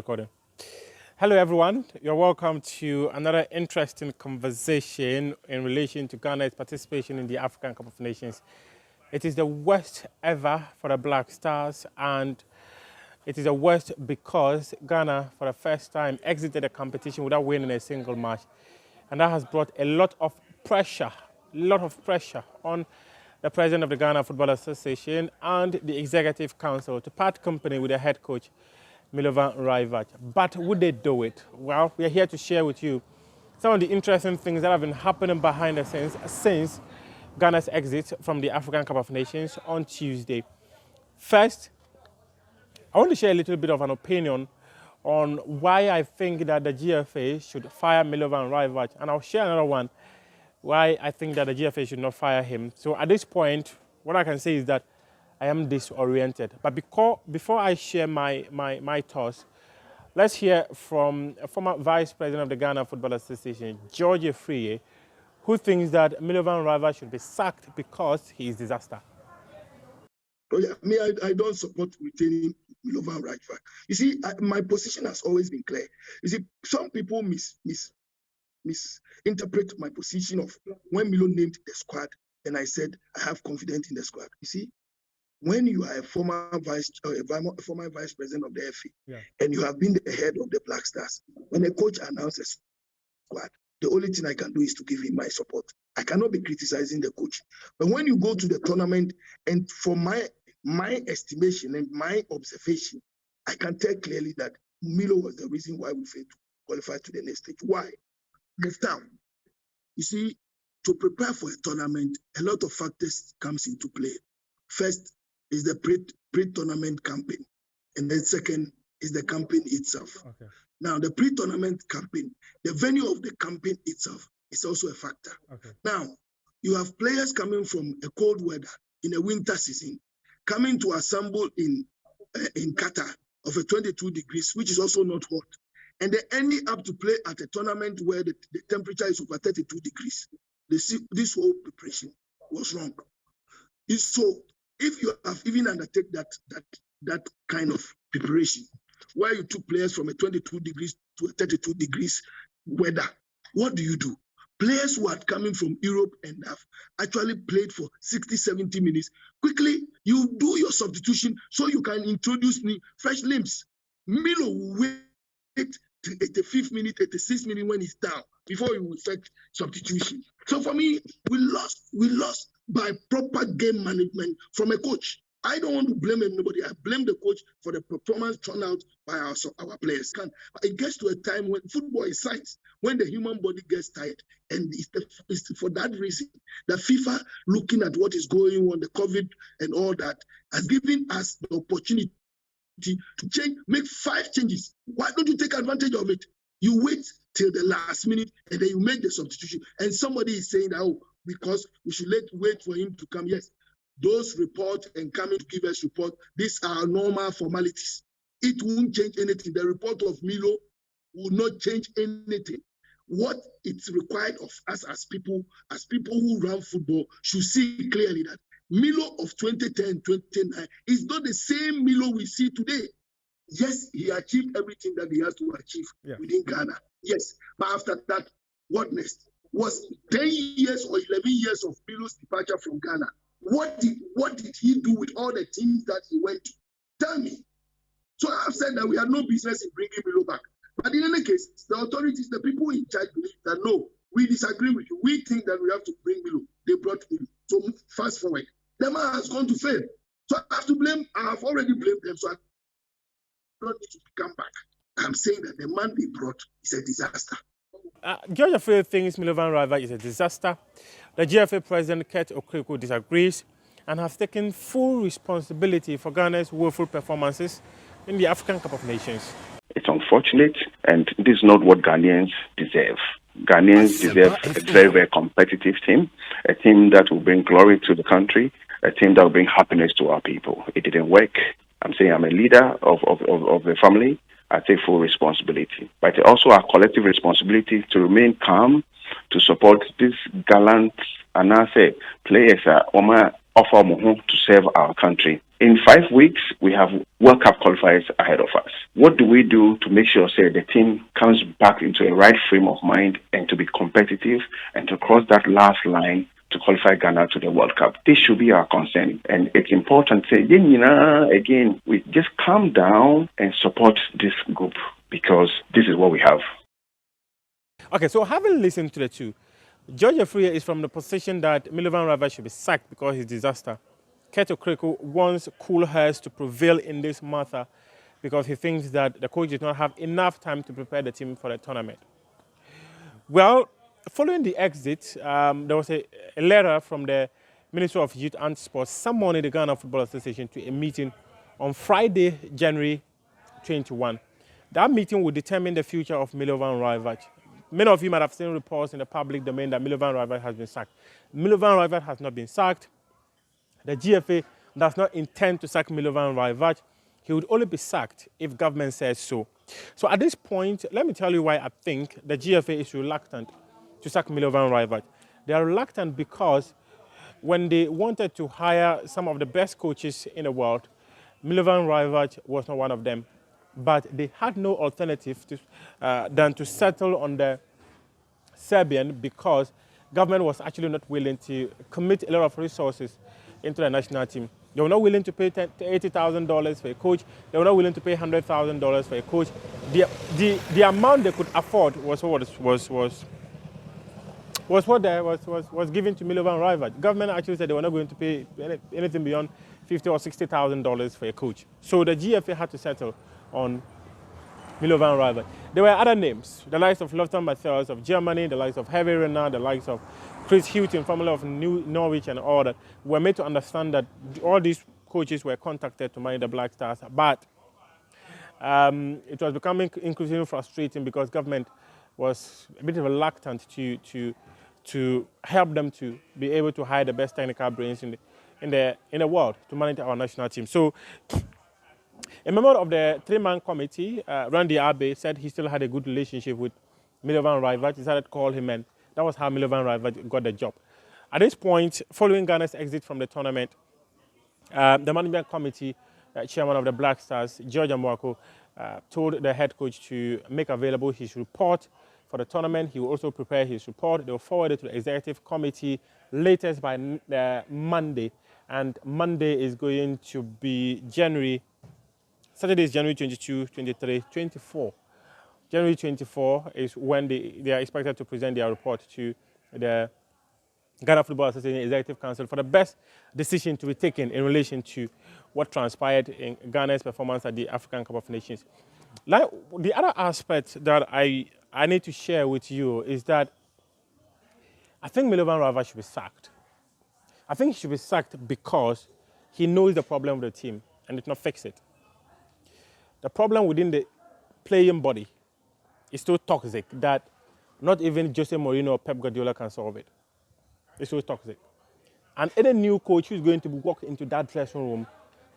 recording. Hello, everyone. You're welcome to another interesting conversation in relation to Ghana's participation in the African Cup of Nations. It is the worst ever for the Black Stars, and it is the worst because Ghana, for the first time, exited the competition without winning a single match. And that has brought a lot of pressure on the president of the Ghana Football Association and the Executive Council to part company with the head coach, Milovan Rajevac. But would they do it? Well, we are here to share with you some of the interesting things that have been happening behind the scenes since Ghana's exit from the African Cup of Nations on Tuesday. First, I want to share a little bit of an opinion on why I think that the GFA should fire Milovan Rajevac, and I'll share another one why I think that the GFA should not fire him. So at this point, what I can say is that I am disoriented. But before I share my thoughts, let's hear from a former Vice President of the Ghana Football Association, George Efriye, who thinks that Milovan Rajevac should be sacked because he is a disaster. Oh yeah, I don't support retaining Milovan Rajevac. You see, my position has always been clear. You see, some people misinterpret my position of when Milo named the squad, and I said I have confidence in the squad. You see, when you are a former vice president of the FA, and you have been the head of the Black Stars, when a coach announces squad, the only thing I can do is to give him my support. I cannot be criticizing the coach. But when you go to the tournament, and for my estimation and my observation, I can tell clearly that Milo was the reason why we failed to qualify to the next stage. Why? Next time, you see, to prepare for a tournament, a lot of factors comes into play. First is the pre-tournament campaign, and then second is the campaign itself. Okay. Now, the pre-tournament campaign, the venue of the campaign itself is also a factor. Okay. Now, you have players coming from a cold weather in a winter season, coming to assemble in Qatar of a 22 degrees, which is also not hot. And they ending up to play at a tournament where the temperature is over 32 degrees. This whole preparation was wrong. So if you have even undertaken that kind of preparation, where you took players from a 22 degrees to a 32 degrees weather, what do? Players who are coming from Europe and have actually played for 60, 70 minutes, quickly you do your substitution so you can introduce fresh limbs. Milo will wait to 85th minute, 86th minute when he's down before he will effect substitution. So for me, we lost by proper game management from a coach. I don't want to blame anybody. I blame the coach for the performance turned out by our players. It gets to a time when football is science, when the human body gets tired. And it's for that reason that FIFA, looking at what is going on, the COVID and all that, has given us the opportunity to change, make 5 changes. Why don't you take advantage of it? You wait till the last minute and then you make the substitution. And somebody is saying that, oh, because we should wait for him to come. Yes, those reports and coming to give us report, these are normal formalities. It won't change anything. The report of Milo will not change anything. What it's required of us as people who run football should see clearly that Milo of 2010, 2009 is not the same Milo we see today. Yes, he achieved everything that he has to achieve within Ghana. Yes, but after that, what next? Was 10 years or 11 years of Milo's departure from Ghana. What did he do with all the teams that he went to? Tell me. So I've said that we had no business in bringing Milo back. But in any case, the authorities, the people in charge believe that no, we disagree with you. We think that we have to bring Milo. They brought Milo. So fast forward. The man has gone to fail. So I have to blame. I have already blamed them. So I don't need to come back. I'm saying that the man they brought is a disaster. George Efriye thinks Milovan Rajevac is a disaster. The GFA president, Okraku, disagrees and has taken full responsibility for Ghana's woeful performances in the African Cup of Nations. It's unfortunate, and this is not what Ghanaians deserve. Ghanaians deserve a very, very competitive team, a team that will bring glory to the country, a team that will bring happiness to our people. It didn't work. I'm saying I'm a leader of the family. I take full responsibility. But it's also our collective responsibility to remain calm, to support these gallant and I say players offer Muhu to serve our country. In 5 weeks, we have World Cup qualifiers ahead of us. What do we do to make sure, say, the team comes back into a right frame of mind and to be competitive and to cross that last line to qualify Ghana to the World Cup? This should be our concern. And it's important to say, again, we just calm down and support this group because this is what we have. Okay, so having listened to the two, George Afriyie is from the position that Milovan Rajevac should be sacked because he's disaster. Okraku wants cool heads to prevail in this matter because he thinks that the coach did not have enough time to prepare the team for the tournament. Well, following the exit, there was a letter from the Ministry of Youth and Sports summoning the Ghana Football Association to a meeting on Friday, January 21. That meeting will determine the future of Milovan Rajevac. Many of you might have seen reports in the public domain that Milovan Rajevac has been sacked. Milovan Rajevac has not been sacked. The GFA does not intend to sack Milovan Rajevac. He would only be sacked if government says so. So at this point, let me tell you why I think the GFA is reluctant to sack Milovan Rajevac. They are reluctant because when they wanted to hire some of the best coaches in the world, Milovan Rajevac was not one of them. But they had no alternative than to settle on the Serbian because government was actually not willing to commit a lot of resources into the national team. They were not willing to pay $80,000 for a coach. They were not willing to pay $100,000 for a coach. The amount they could afford was given to Milovan Rajevac. Government actually said they were not going to pay anything beyond $50,000 or $60,000 for a coach. So the GFA had to settle on Milovan Rajevac. There were other names, the likes of Lofton Matthias of Germany, the likes of Heavy Renard, the likes of Chris Houghton, formerly of Norwich and all that, were made to understand that all these coaches were contacted to manage the Black Stars. But it was becoming increasingly frustrating because government was a bit reluctant to help them to be able to hire the best technical brains in the world to manage our national team. So a member of the three-man committee, Randy Abe, said he still had a good relationship with Milovan Rajevac. He started to call him, and that was how Milovan Rajevac got the job. At this point, following Ghana's exit from the tournament, the management committee chairman of the Black Stars, George Amwako, told the head coach to make available his report for the tournament. He will also prepare his report. They will forward it to the executive committee latest by Monday. And Monday is going to be Saturday is January 22, 23, 24. January 24 is when they are expected to present their report to the Ghana Football Association Executive Council for the best decision to be taken in relation to what transpired in Ghana's performance at the African Cup of Nations. Like, the other aspect that I need to share with you is that I think Milovan Rajevac should be sacked. I think he should be sacked because he knows the problem with the team and did not fix it. The problem within the playing body is so toxic that not even Jose Mourinho or Pep Guardiola can solve it. It's so toxic. And any new coach who's going to walk into that dressing room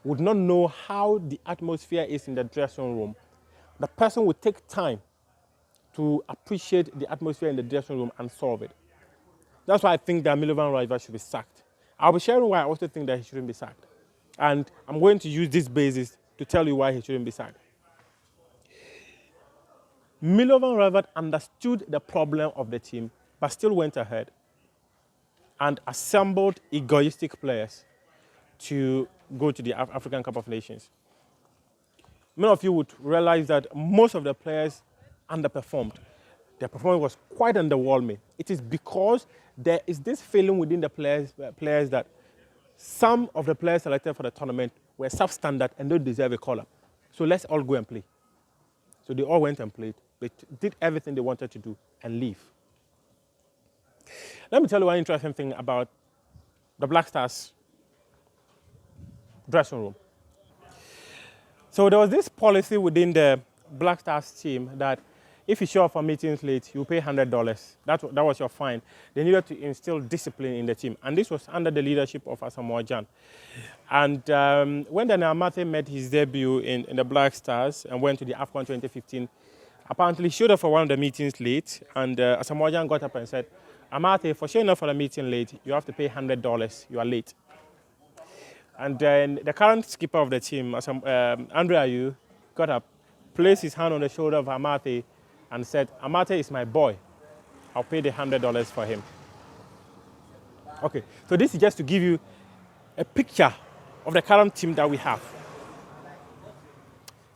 would not know how the atmosphere is in the dressing room. The person would take time to appreciate the atmosphere in the dressing room and solve it. That's why I think that Milovan Rajevac should be sacked. I'll be sharing why I also think that he shouldn't be sacked. And I'm going to use this basis to tell you why he shouldn't be sacked. Milovan Rajevac understood the problem of the team, but still went ahead and assembled egoistic players to go to the African Cup of Nations. Many of you would realize that most of the players underperformed. Their performance was quite underwhelming. It is because there is this feeling within the players that some of the players selected for the tournament were substandard and don't deserve a call-up. So let's all go and play. So they all went and played. They did everything they wanted to do and leave. Let me tell you one interesting thing about the Black Stars dressing room. So there was this policy within the Black Stars team that if you show up for meetings late, you pay $100. That was your fine. They needed to instill discipline in the team. And this was under the leadership of Asamoah Gyan. And when Daniel Amartey made his debut in the Black Stars and went to the AFCON 2015, apparently he showed up for one of the meetings late. And Asamoah Gyan got up and said, Amartey, for showing up for the meeting late, you have to pay $100. You are late. And then the current skipper of the team, Andre Ayew, got up, placed his hand on the shoulder of Amate and said, Amate is my boy. I'll pay the $100 for him. Okay, so this is just to give you a picture of the current team that we have.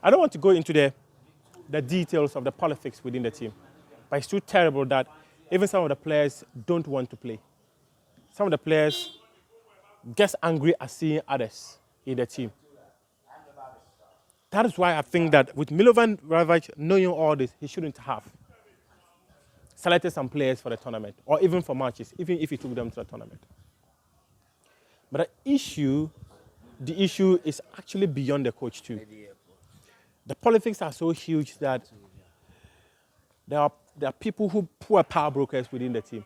I don't want to go into the details of the politics within the team, but it's too terrible that even some of the players don't want to play. Some of the players get angry at seeing others in the team. That is why I think that with Milovan Rajevac knowing all this, he shouldn't have selected some players for the tournament, or even for matches, even if he took them to the tournament. But the issue is actually beyond the coach too. The politics are so huge that there are people who are power brokers within the team.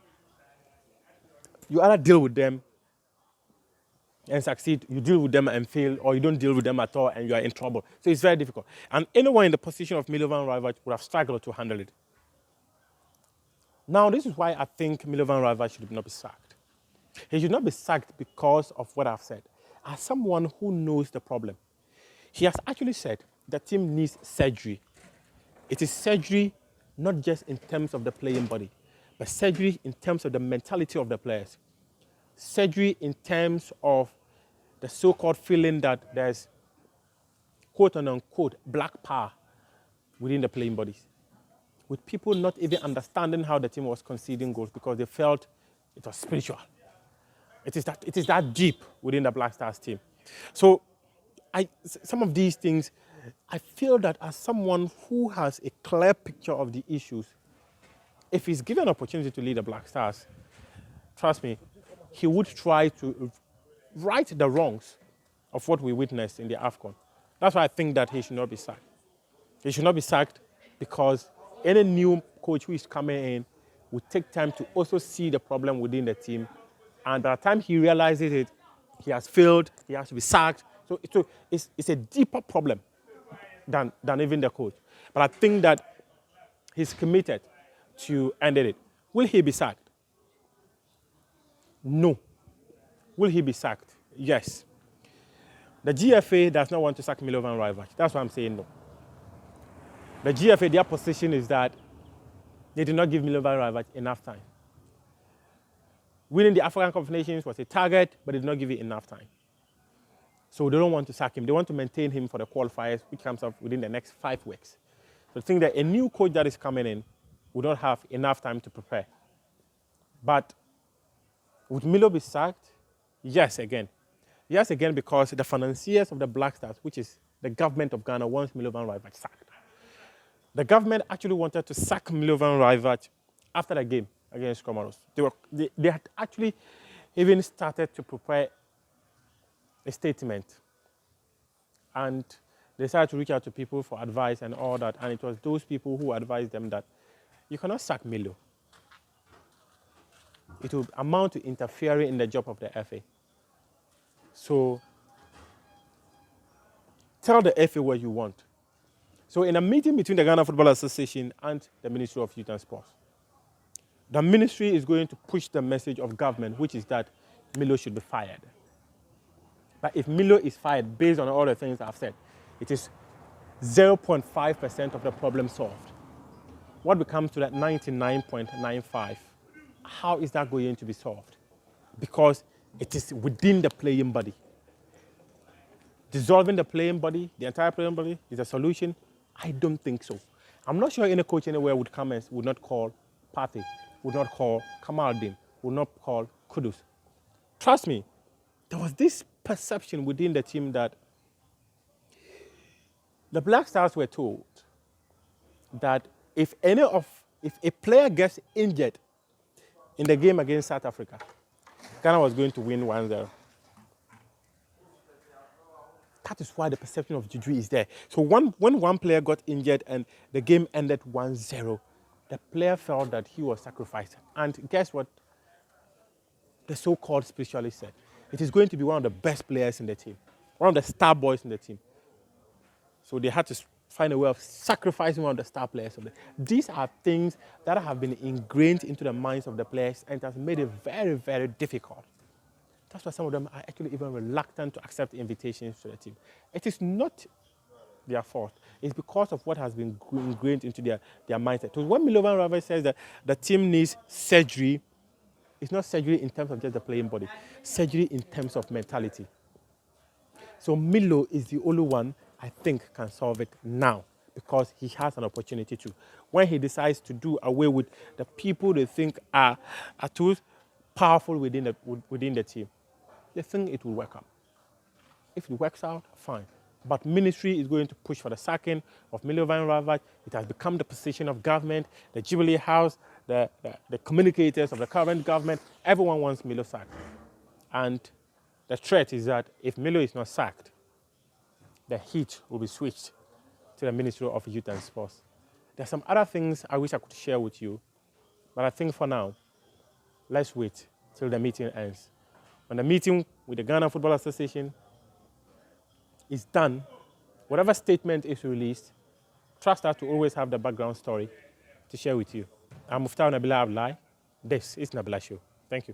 You either deal with them and succeed, you deal with them and fail, or you don't deal with them at all and you are in trouble. So it's very difficult. And anyone in the position of Milovan Rajevac would have struggled to handle it. Now, this is why I think Milovan Rajevac should not be sacked. He should not be sacked because of what I've said. As someone who knows the problem, he has actually said the team needs surgery. It is surgery not just in terms of the playing body, but surgery in terms of the mentality of the players. Surgery in terms of the so-called feeling that there's quote-unquote black power within the playing bodies, with people not even understanding how the team was conceding goals because they felt it was spiritual. It is that deep within the Black Stars team. So some of these things, I feel that as someone who has a clear picture of the issues, if he's given an opportunity to lead the Black Stars, trust me, he would try to right the wrongs of what we witnessed in the AFCON. That's why I think that he should not be sacked. He should not be sacked because any new coach who is coming in will take time to also see the problem within the team. And by the time he realizes it, he has failed, he has to be sacked. So it's a deeper problem than even the coach. But I think that he's committed to ending it. Will he be sacked? No. Will he be sacked? Yes. The GFA does not want to sack Milovan Rajevac. That's why I'm saying no. The GFA, their position is that they did not give Milovan Rajevac enough time. Winning the AFCON Cup of Nations was a target, but they did not give it enough time. So they don't want to sack him. They want to maintain him for the qualifiers, which comes up within the next 5 weeks. So I think that a new coach that is coming in will not have enough time to prepare. But would Milo be sacked? Yes, again. Yes, again, because the financiers of the Black Stars, which is the government of Ghana, wants Milovan Rajevac sacked. The government actually wanted to sack Milovan Rajevac after the game against Comoros. They had actually even started to prepare a statement. And they started to reach out to people for advice and all that. And it was those people who advised them that you cannot sack Milo. It will amount to interfering in the job of the FA. So tell the FA what you want. So in a meeting between the Ghana Football Association and the Ministry of Youth and Sports, the ministry is going to push the message of government, which is that Milo should be fired. But if Milo is fired based on all the things I've said, it is 0.5% of the problem solved. What becomes to that 99.95? How is that going to be solved? Because it is within the playing body. Dissolving the playing body, the entire playing body, is a solution? I don't think so. I'm not sure any coach anywhere would come and would not call Partey, would not call Kamaldeen, would not call Kudus. Trust me, there was this perception within the team that the Black Stars were told that if a player gets injured in the game against South Africa, Ghana was going to win 1-0. That is why the perception of juju is there. So when one player got injured and the game ended 1-0, the player felt that he was sacrificed. And guess what the so-called specialist said? It is going to be one of the best players in the team, one of the star boys in the team. So they had to find a way of sacrificing one of the star players. These are things that have been ingrained into the minds of the players, and it has made it very, very difficult That's why some of them are actually even reluctant to accept invitations to the team. It is not their fault. It's because of what has been ingrained into their mindset. So when Milovan Rajevac says that the team needs surgery, it's not surgery in terms of just the playing body, surgery in terms of mentality. So Milo is the only one I think can solve it now because he has an opportunity to. When he decides to do away with the people they think are too powerful within the team, they think it will work out. If it works out, fine. But ministry is going to push for the sacking of Milovan Rajevac. It has become the position of government, the Jubilee House, the communicators of the current government. Everyone wants Milo sacked. And the threat is that if Milo is not sacked, the heat will be switched to the Ministry of Youth and Sports. There are some other things I wish I could share with you, but I think for now, let's wait till the meeting ends. When the meeting with the Ghana Football Association is done, whatever statement is released, trust us to always have the background story to share with you. I'm Nabila. This is Nabila Show. Thank you.